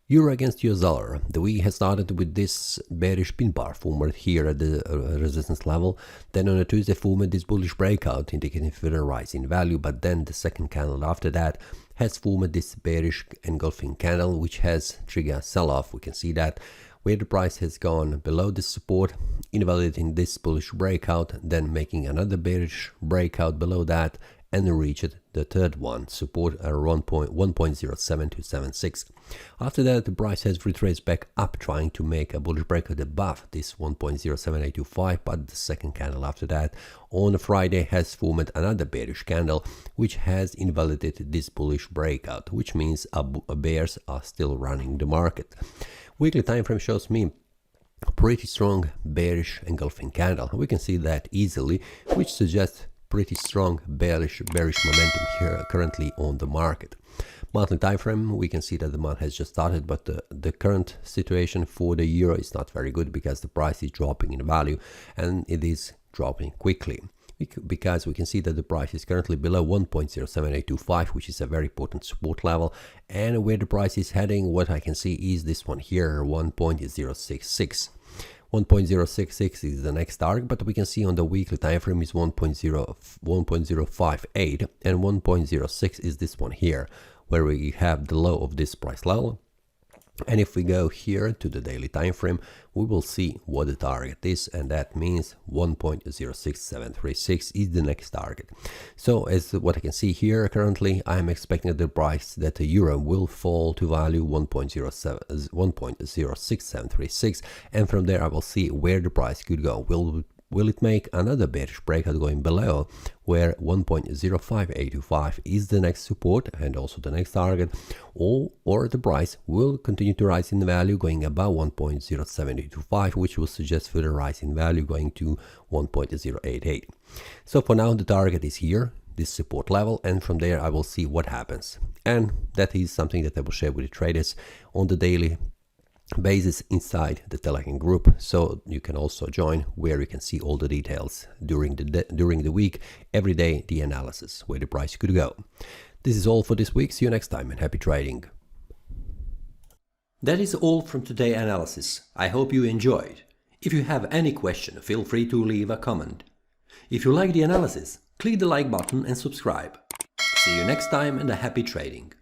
Euro against US dollar. The week has started with this bearish pin bar formed here at the resistance level. Then on a Tuesday formed this bullish breakout indicating further rise in value, but then the second candle after that has formed this bearish engulfing candle which has triggered sell-off. We can see that where the price has gone below this support, invalidating this bullish breakout, then making another bearish breakout below that and reached the third one, support at 1.07276. After that, the price has retraced back up, trying to make a bullish breakout above this 1.07825, but the second candle after that on Friday has formed another bearish candle which has invalidated this bullish breakout, which means bears are still running the market. Weekly time frame shows me a pretty strong bearish engulfing candle. We can see that easily, which suggests pretty strong bearish momentum here currently on the market. Monthly time frame, we can see that the month has just started, but the current situation for the euro is not very good because the price is dropping in value and it is dropping quickly. Because we can see that the price is currently below 1.07825, which is a very important support level, and where the price is heading, what I can see is this one here, 1.066. 1.066 is the next target, but we can see on the weekly time frame is 1.058, and 1.06 is this one here, where we have the low of this price level. And if we go here to the daily time frame, we will see what the target is, and that means 1.06736 is the next target. So as what I can see here currently, I am expecting that the price that the euro will fall to value 1.06736, and from there I will see where the price could go. Will it make another bearish breakout going below, where 1.05825 is the next support and also the next target, or the price will continue to rise in value going above 1.07025, which will suggest further rise in value going to 1.088. So for now the target is here, this support level, and from there I will see what happens. And that is something that I will share with the traders on the daily basis inside the Telegram group, so you can also join, where you can see all the details during the week, every day the analysis where the price could go. This is all for this week. See you next time and happy trading. That is all from today's analysis. I hope you enjoyed. If you have any question, feel free to leave a comment. If you like the analysis, click the like button and subscribe. See you next time and a happy trading.